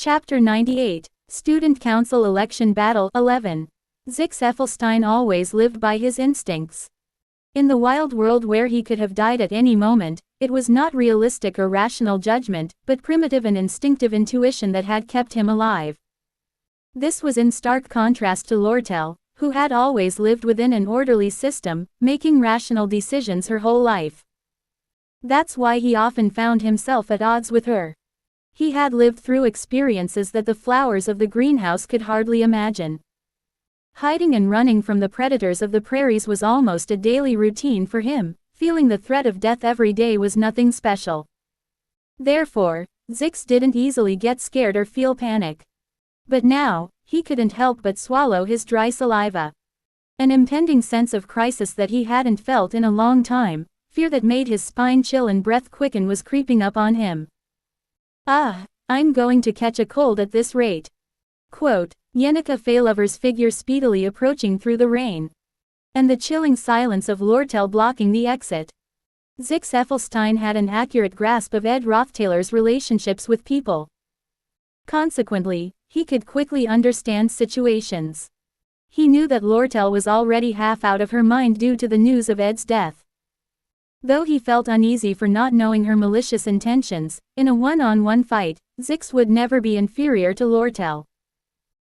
Chapter 98, Student Council Election Battle 11. Zix Effelstein always lived by his instincts. In the wild world where he could have died at any moment, it was not realistic or rational judgment, but primitive and instinctive intuition that had kept him alive. This was in stark contrast to Lortel, who had always lived within an orderly system, making rational decisions her whole life. That's why he often found himself at odds with her. He had lived through experiences that the flowers of the greenhouse could hardly imagine. Hiding and running from the predators of the prairies was almost a daily routine for him, feeling the threat of death every day was nothing special. Therefore, Zix didn't easily get scared or feel panic. But now, he couldn't help but swallow his dry saliva. An impending sense of crisis that he hadn't felt in a long time, fear that made his spine chill and breath quicken was creeping up on him. I'm going to catch a cold at this rate. Quote, Yenneker Feylover's figure speedily approaching through the rain. And the chilling silence of Lortel blocking the exit. Zix Effelstein had an accurate grasp of Ed Rothtailor's relationships with people. Consequently, he could quickly understand situations. He knew that Lortel was already half out of her mind due to the news of Ed's death. Though he felt uneasy for not knowing her malicious intentions, in a one-on-one fight, Zix would never be inferior to Lortel.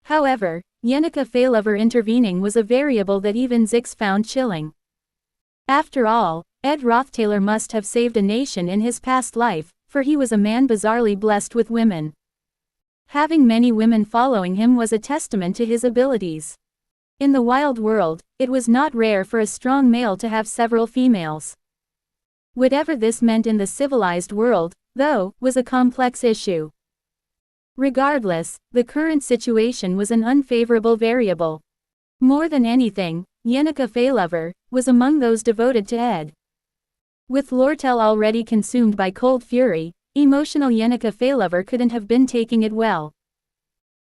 However, Yenneker Feylover intervening was a variable that even Zix found chilling. After all, Ed Rothtailor must have saved a nation in his past life, for he was a man bizarrely blessed with women. Having many women following him was a testament to his abilities. In the wild world, it was not rare for a strong male to have several females. Whatever this meant in the civilized world, though, was a complex issue. Regardless, the current situation was an unfavorable variable. More than anything, Yenneker Feylover was among those devoted to Ed. With Lortel already consumed by cold fury, emotional Yenneker Feylover couldn't have been taking it well.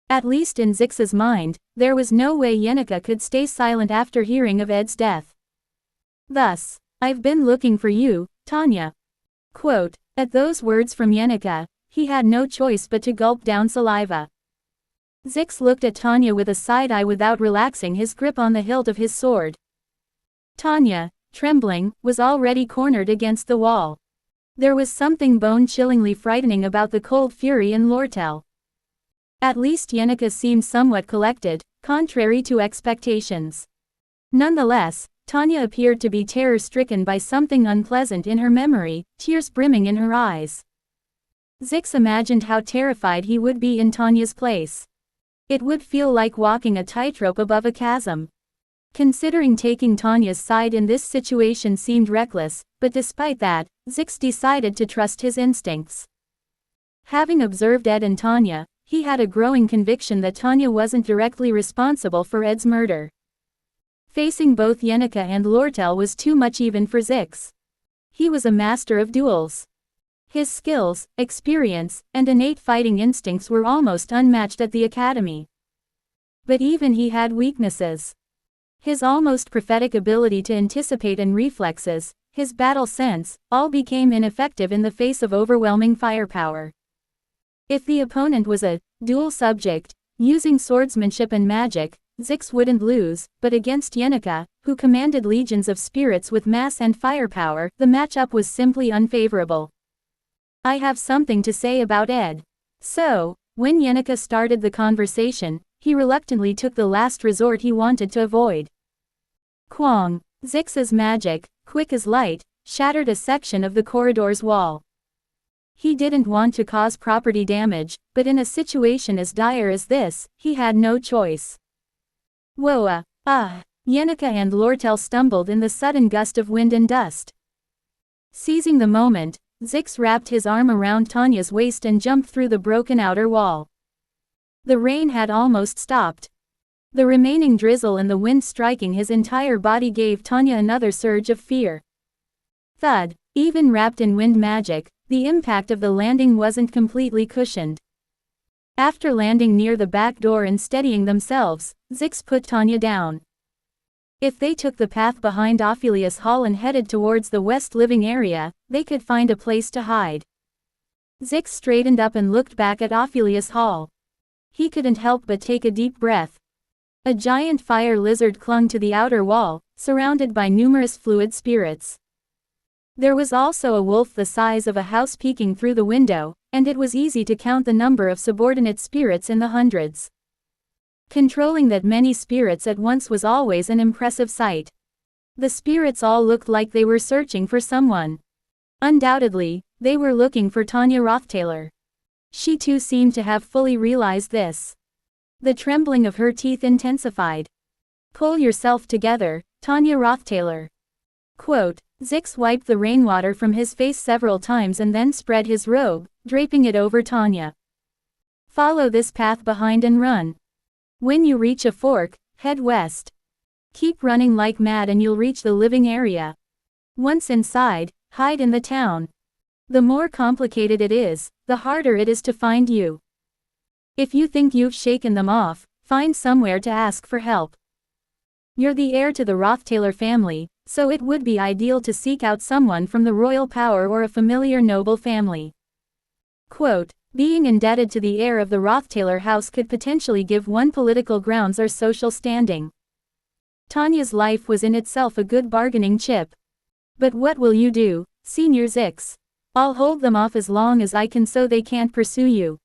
At least in Zix's mind, there was no way Yenneker could stay silent after hearing of Ed's death. Thus, I've been looking for you, Tanya. Quote, at those words from Yenneker, he had no choice but to gulp down saliva. Zix looked at Tanya with a side eye without relaxing his grip on the hilt of his sword. Tanya, trembling, was already cornered against the wall. There was something bone-chillingly frightening about the cold fury in Lortel. At least Yenneker seemed somewhat collected, contrary to expectations. Nonetheless, Tanya appeared to be terror-stricken by something unpleasant in her memory, tears brimming in her eyes. Zix imagined how terrified he would be in Tanya's place. It would feel like walking a tightrope above a chasm. Considering taking Tanya's side in this situation seemed reckless, but despite that, Zix decided to trust his instincts. Having observed Ed and Tanya, he had a growing conviction that Tanya wasn't directly responsible for Ed's murder. Facing both Yenneker and Lortel was too much even for Zix. He was a master of duels. His skills, experience, and innate fighting instincts were almost unmatched at the academy. But even he had weaknesses. His almost prophetic ability to anticipate and reflexes, his battle sense, all became ineffective in the face of overwhelming firepower. If the opponent was a dual subject, using swordsmanship and magic, Zix wouldn't lose, but against Yenneker, who commanded legions of spirits with mass and firepower, the matchup was simply unfavorable. I have something to say about Ed. So, when Yenneker started the conversation, he reluctantly took the last resort he wanted to avoid. Quang! Zix's magic, quick as light, shattered a section of the corridor's wall. He didn't want to cause property damage, but in a situation as dire as this, he had no choice. Whoa! Yenneker and Lortel stumbled in the sudden gust of wind and dust. Seizing the moment, Zix wrapped his arm around Tanya's waist and jumped through the broken outer wall. The rain had almost stopped. The remaining drizzle and the wind striking his entire body gave Tanya another surge of fear. Thud! Even wrapped in wind magic, the impact of the landing wasn't completely cushioned. After landing near the back door and steadying themselves, Zix put Tanya down. If they took the path behind Ophelius Hall and headed towards the west living area, they could find a place to hide. Zix straightened up and looked back at Ophelius Hall. He couldn't help but take a deep breath. A giant fire lizard clung to the outer wall, surrounded by numerous fluid spirits. There was also a wolf the size of a house peeking through the window, and it was easy to count the number of subordinate spirits in the hundreds. Controlling that many spirits at once was always an impressive sight. The spirits all looked like they were searching for someone. Undoubtedly, they were looking for Tanya Roththaler. She too seemed to have fully realized this. The trembling of her teeth intensified. "Pull yourself together, Tanya Roththaler." Quote, Zix wiped the rainwater from his face several times and then spread his robe, draping it over Tanya. "Follow this path behind and run. When you reach a fork, head west. Keep running like mad and you'll reach the living area. Once inside, hide in the town. The more complicated it is, the harder it is to find you. If you think you've shaken them off, find somewhere to ask for help. You're the heir to the Roththaler family, so it would be ideal to seek out someone from the royal power or a familiar noble family." Quote, being indebted to the heir of the Roththaler house could potentially give one political grounds or social standing. Tanya's life was in itself a good bargaining chip. "But what will you do, Senior Zix?" "I'll hold them off as long as I can so they can't pursue you.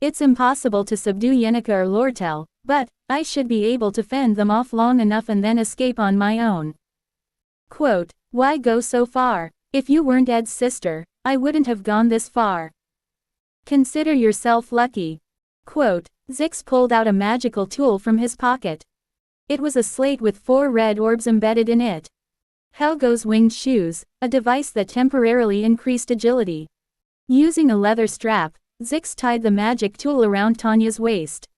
It's impossible to subdue Yenica or Lortel, but I should be able to fend them off long enough and then escape on my own." Quote, "Why go so far? If you weren't Ed's sister, I wouldn't have gone this far. Consider yourself lucky." Quote, Zix pulled out a magical tool from his pocket. It was a slate with 4 red orbs embedded in it. Helgo's winged shoes, a device that temporarily increased agility. Using a leather strap, Zix tied the magic tool around Tanya's waist.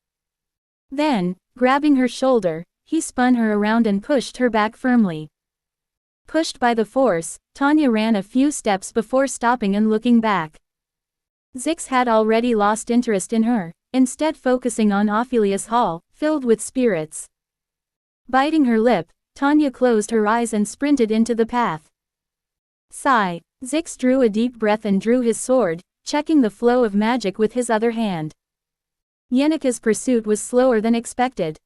Then, grabbing her shoulder, he spun her around and pushed her back firmly. Pushed by the force, Tanya ran a few steps before stopping and looking back. Zix had already lost interest in her, instead focusing on Ophelius Hall, filled with spirits. Biting her lip, Tanya closed her eyes and sprinted into the path. Sigh, Zix drew a deep breath and drew his sword, checking the flow of magic with his other hand. Yenica's pursuit was slower than expected.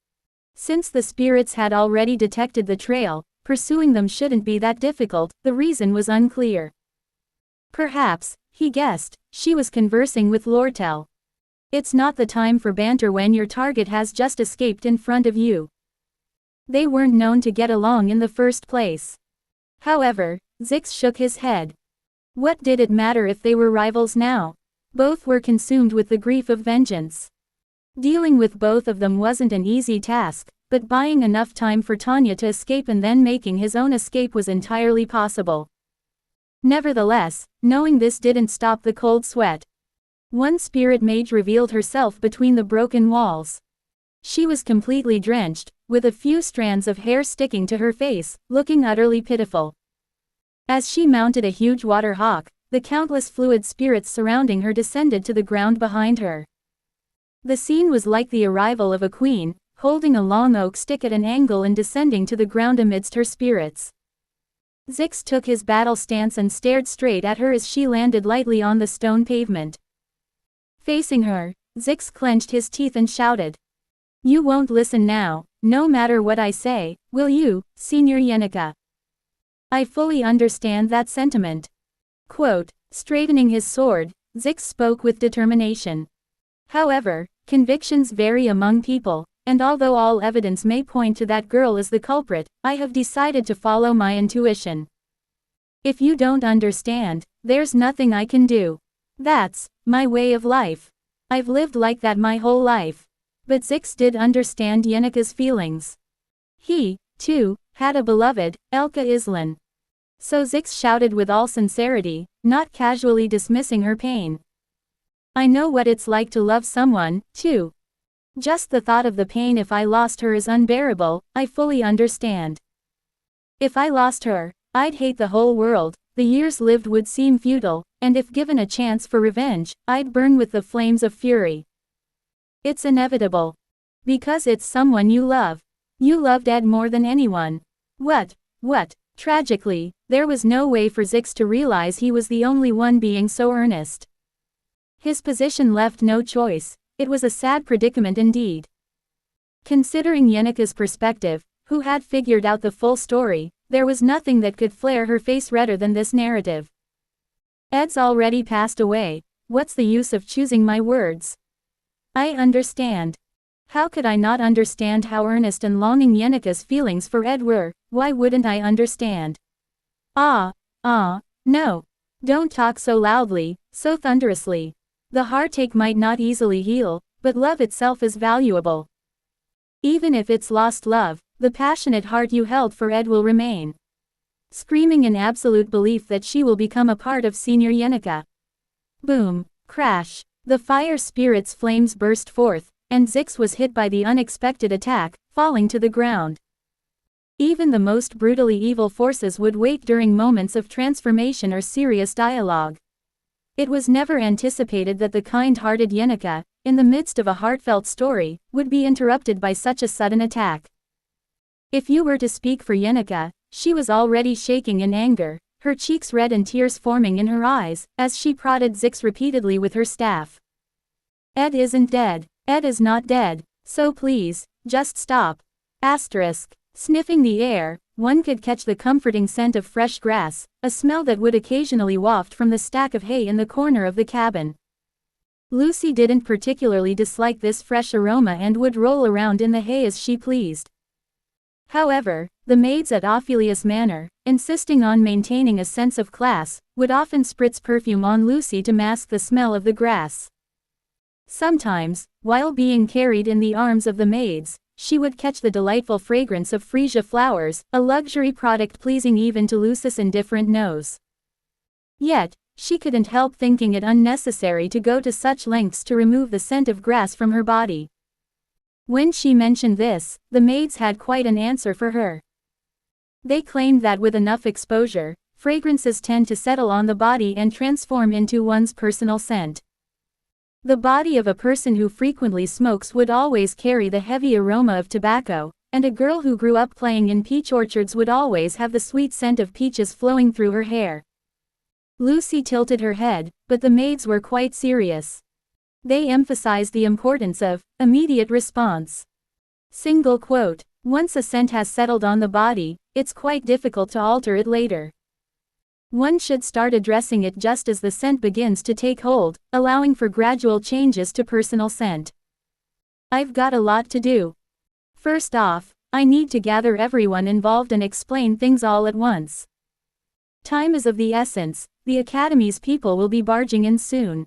Since the spirits had already detected the trail, pursuing them shouldn't be that difficult, the reason was unclear. Perhaps, he guessed, she was conversing with Lortel. It's not the time for banter when your target has just escaped in front of you. They weren't known to get along in the first place. However, Zix shook his head. What did it matter if they were rivals now? Both were consumed with the grief of vengeance. Dealing with both of them wasn't an easy task, but buying enough time for Tanya to escape and then making his own escape was entirely possible. Nevertheless, knowing this didn't stop the cold sweat. One spirit mage revealed herself between the broken walls. She was completely drenched, with a few strands of hair sticking to her face, looking utterly pitiful. As she mounted a huge water hawk, the countless fluid spirits surrounding her descended to the ground behind her. The scene was like the arrival of a queen, holding a long oak stick at an angle and descending to the ground amidst her spirits. Zix took his battle stance and stared straight at her as she landed lightly on the stone pavement. Facing her, Zix clenched his teeth and shouted. "You won't listen now, no matter what I say, will you, Senior Yenica?" "I fully understand that sentiment." Quote, straightening his sword, Zix spoke with determination. "However, convictions vary among people, and although all evidence may point to that girl as the culprit, I have decided to follow my intuition. If you don't understand, there's nothing I can do. That's my way of life. I've lived like that my whole life." But Zix did understand Yenica's feelings. He, too, had a beloved, Elka Islan. So Zix shouted with all sincerity, not casually dismissing her pain. "I know what it's like to love someone, too. Just the thought of the pain if I lost her is unbearable, I fully understand. If I lost her, I'd hate the whole world, the years lived would seem futile, and if given a chance for revenge, I'd burn with the flames of fury. It's inevitable. Because it's someone you love. You loved Ed more than anyone." What? Tragically, there was no way for Zix to realize he was the only one being so earnest. His position left no choice. It was a sad predicament indeed. Considering Yenika's perspective, who had figured out the full story, there was nothing that could flare her face redder than this narrative. Ed's already passed away, what's the use of choosing my words? I understand. How could I not understand how earnest and longing Yenika's feelings for Ed were? Why wouldn't I understand? No. Don't talk so loudly, so thunderously. The heartache might not easily heal, but love itself is valuable. Even if it's lost love, the passionate heart you held for Ed will remain. Screaming in absolute belief that she will become a part of Senior Yenika. Boom, crash, the fire spirit's flames burst forth, and Zix was hit by the unexpected attack, falling to the ground. Even the most brutally evil forces would wait during moments of transformation or serious dialogue. It was never anticipated that the kind-hearted Yenika, in the midst of a heartfelt story, would be interrupted by such a sudden attack. If you were to speak for Yenika, she was already shaking in anger, her cheeks red and tears forming in her eyes, as she prodded Zix repeatedly with her staff. Ed isn't dead. Ed is not dead, so please, just stop. Sniffing the air, one could catch the comforting scent of fresh grass, a smell that would occasionally waft from the stack of hay in the corner of the cabin. Lucy didn't particularly dislike this fresh aroma and would roll around in the hay as she pleased. However, the maids at Ophelia's Manor, insisting on maintaining a sense of class, would often spritz perfume on Lucy to mask the smell of the grass. Sometimes, while being carried in the arms of the maids, she would catch the delightful fragrance of freesia flowers, a luxury product pleasing even to Lucy's indifferent nose. Yet, she couldn't help thinking it unnecessary to go to such lengths to remove the scent of grass from her body. When she mentioned this, the maids had quite an answer for her. They claimed that with enough exposure, fragrances tend to settle on the body and transform into one's personal scent. The body of a person who frequently smokes would always carry the heavy aroma of tobacco, and a girl who grew up playing in peach orchards would always have the sweet scent of peaches flowing through her hair. Lucy tilted her head, but the maids were quite serious. They emphasized the importance of immediate response. Single quote, once a scent has settled on the body, it's quite difficult to alter it later. One should start addressing it just as the scent begins to take hold, allowing for gradual changes to personal scent. I've got a lot to do. First off, I need to gather everyone involved and explain things all at once. Time is of the essence, the Academy's people will be barging in soon.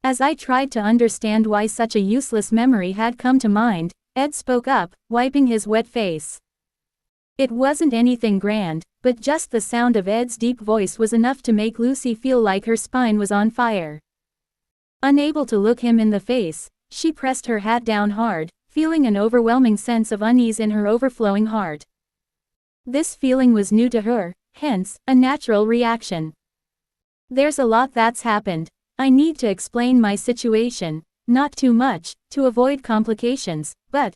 As I tried to understand why such a useless memory had come to mind, Ed spoke up, wiping his wet face. It wasn't anything grand, but just the sound of Ed's deep voice was enough to make Lucy feel like her spine was on fire. Unable to look him in the face, she pressed her hat down hard, feeling an overwhelming sense of unease in her overflowing heart. This feeling was new to her, hence, a natural reaction. There's a lot that's happened. I need to explain my situation, not too much, to avoid complications, but,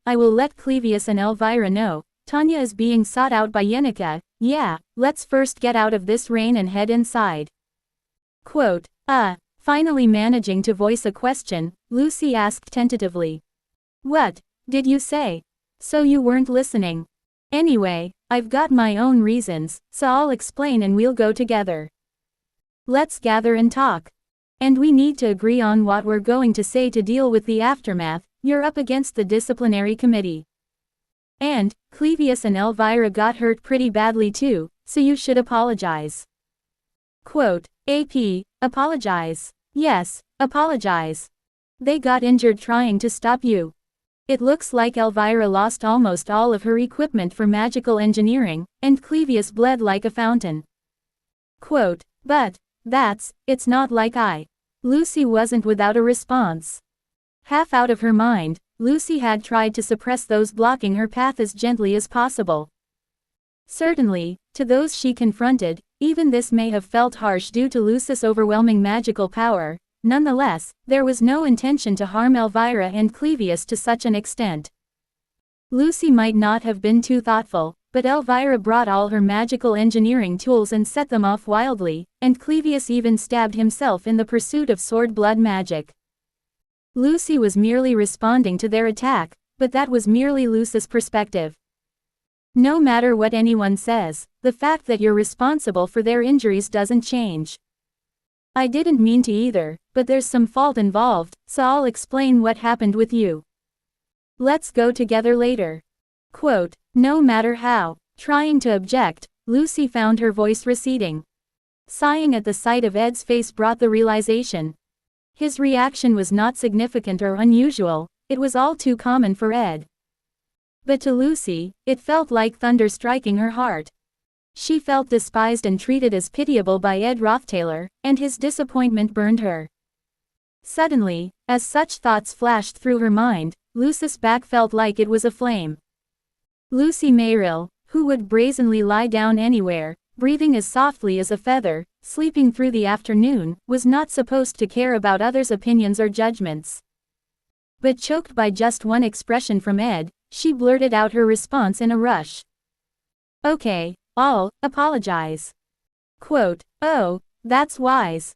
I will let Clevius and Elvira know. Tanya is being sought out by Yenika. Yeah, let's first get out of this rain and head inside. Quote, finally managing to voice a question, Lucy asked tentatively. What did you say? So you weren't listening. Anyway, I've got my own reasons, so I'll explain and we'll go together. Let's gather and talk. And we need to agree on what we're going to say to deal with the aftermath. You're up against the disciplinary committee. And, Clevius and Elvira got hurt pretty badly too, so you should apologize. Quote, AP, apologize. Yes, apologize. They got injured trying to stop you. It looks like Elvira lost almost all of her equipment for magical engineering, and Clevius bled like a fountain. Quote, but, it's not like Lucy wasn't without a response. Half out of her mind, Lucy had tried to suppress those blocking her path as gently as possible. Certainly, to those she confronted, even this may have felt harsh due to Lucy's overwhelming magical power. Nonetheless, there was no intention to harm Elvira and Clevius to such an extent. Lucy might not have been too thoughtful, but Elvira brought all her magical engineering tools and set them off wildly, and Clevius even stabbed himself in the pursuit of sword blood magic. Lucy was merely responding to their attack, but that was merely Lucy's perspective. No matter what anyone says, the fact that you're responsible for their injuries doesn't change. I didn't mean to either, but there's some fault involved, so I'll explain what happened with you. Let's go together later. Quote, no matter how. Trying to object, Lucy found her voice receding. Sighing at the sight of Ed's face brought the realization. His reaction was not significant or unusual, it was all too common for Ed. But to Lucy, it felt like thunder striking her heart. She felt despised and treated as pitiable by Ed Rothtaylor, and his disappointment burned her. Suddenly, as such thoughts flashed through her mind, Lucy's back felt like it was aflame. Lucy Mayrill, who would brazenly lie down anywhere, breathing as softly as a feather, sleeping through the afternoon, was not supposed to care about others' opinions or judgments. But choked by just one expression from Ed, she blurted out her response in a rush. Okay, I'll apologize. Quote, oh, that's wise.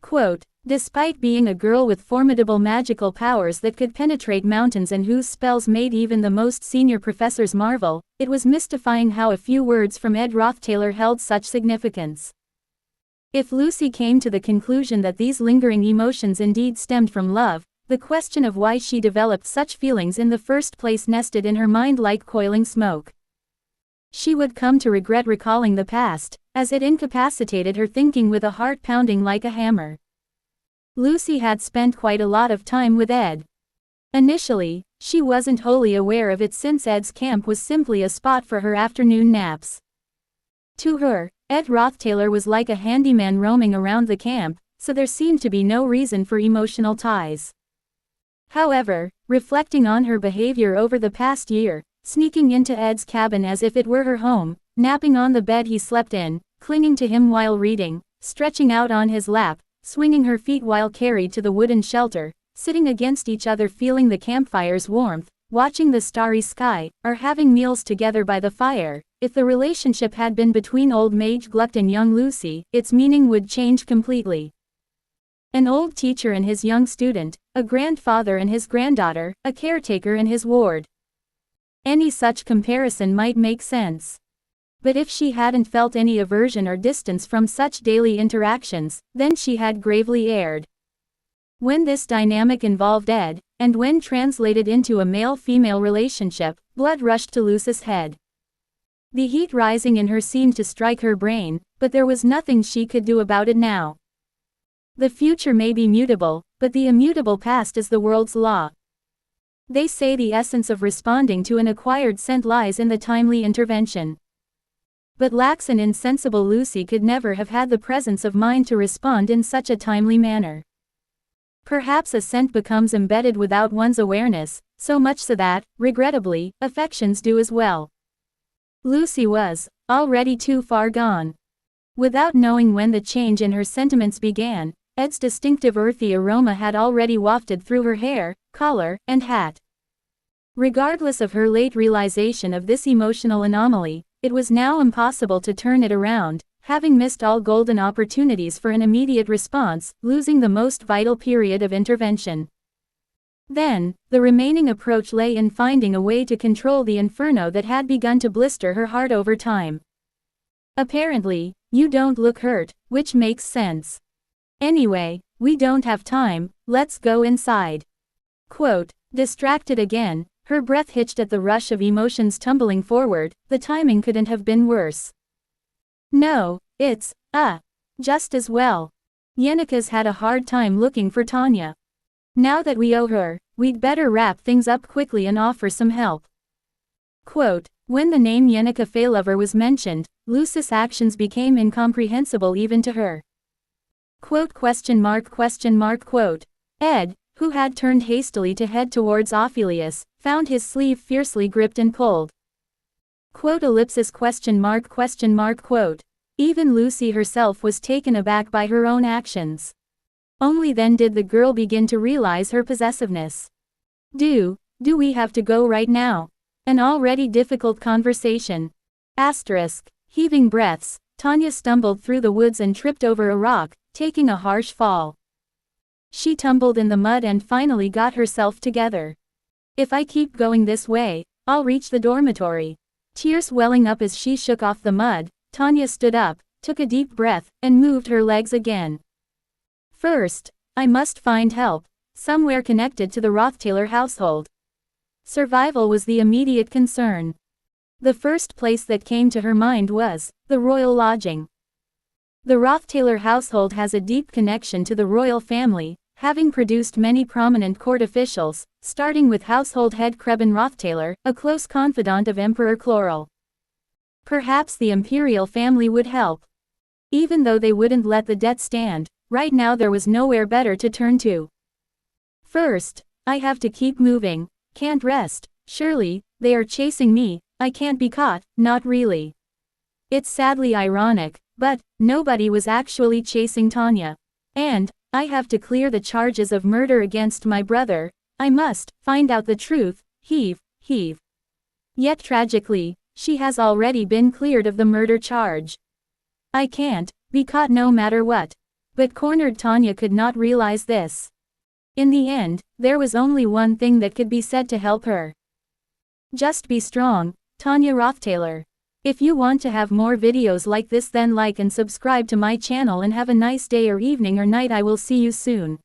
Quote, despite being a girl with formidable magical powers that could penetrate mountains and whose spells made even the most senior professors marvel, it was mystifying how a few words from Ed Rothtaylor held such significance. If Lucy came to the conclusion that these lingering emotions indeed stemmed from love, the question of why she developed such feelings in the first place nested in her mind like coiling smoke. She would come to regret recalling the past, as it incapacitated her thinking with a heart pounding like a hammer. Lucy had spent quite a lot of time with Ed. Initially, she wasn't wholly aware of it since Ed's camp was simply a spot for her afternoon naps. To her, Ed Rothtaylor was like a handyman roaming around the camp, so there seemed to be no reason for emotional ties. However, reflecting on her behavior over the past year, sneaking into Ed's cabin as if it were her home, napping on the bed he slept in, clinging to him while reading, stretching out on his lap, swinging her feet while carried to the wooden shelter, sitting against each other feeling the campfire's warmth, watching the starry sky, or having meals together by the fire, if the relationship had been between old Mage Gluck and young Lucy, its meaning would change completely. An old teacher and his young student, a grandfather and his granddaughter, a caretaker and his ward. Any such comparison might make sense. But if she hadn't felt any aversion or distance from such daily interactions, then she had gravely erred. When this dynamic involved Ed, and when translated into a male-female relationship, blood rushed to Lucy's head. The heat rising in her seemed to strike her brain, but there was nothing she could do about it now. The future may be mutable, but the immutable past is the world's law. They say the essence of responding to an acquired scent lies in the timely intervention. But lax and insensible Lucy could never have had the presence of mind to respond in such a timely manner. Perhaps a scent becomes embedded without one's awareness, so much so that, regrettably, affections do as well. Lucy was already too far gone. Without knowing when the change in her sentiments began, Ed's distinctive earthy aroma had already wafted through her hair, collar, and hat. Regardless of her late realization of this emotional anomaly, it was now impossible to turn it around, having missed all golden opportunities for an immediate response, losing the most vital period of intervention. Then, the remaining approach lay in finding a way to control the inferno that had begun to blister her heart over time. Apparently, you don't look hurt, which makes sense. Anyway, we don't have time, let's go inside. Quote, distracted again, her breath hitched at the rush of emotions tumbling forward, the timing couldn't have been worse. No, it's, just as well. Yenika's had a hard time looking for Tanya. Now that we owe her, we'd better wrap things up quickly and offer some help. Quote, when the name Yenika Faylover was mentioned, Lucy's actions became incomprehensible even to her. Quote, quote. Ed, who had turned hastily to head towards Ophelius, found his sleeve fiercely gripped and pulled. Quote, quote. Even Lucy herself was taken aback by her own actions. Only then did the girl begin to realize her possessiveness. Do we have to go right now? An already difficult conversation. Heaving breaths, Tanya stumbled through the woods and tripped over a rock, taking a harsh fall. She tumbled in the mud and finally got herself together. If I keep going this way, I'll reach the dormitory. Tears welling up as she shook off the mud, Tanya stood up, took a deep breath, and moved her legs again. First, I must find help, somewhere connected to the Rothtaylor household. Survival was the immediate concern. The first place that came to her mind was the royal lodging. The Rothtaylor household has a deep connection to the royal family, having produced many prominent court officials, starting with household head Krebin Rothtaylor, a close confidant of Emperor Chloral. Perhaps the imperial family would help. Even though they wouldn't let the debt stand, right now there was nowhere better to turn to. First, I have to keep moving, can't rest. Surely, they are chasing me, I can't be caught, not really. It's sadly ironic, but nobody was actually chasing Tanya. And I have to clear the charges of murder against my brother. I must find out the truth. Heave. Yet tragically, she has already been cleared of the murder charge. I can't be caught no matter what. But cornered Tanya could not realize this. In the end, there was only one thing that could be said to help her. Just be strong, Tanya Rothtaylor. If you want to have more videos like this, then like and subscribe to my channel, and have a nice day or evening or night. I will see you soon.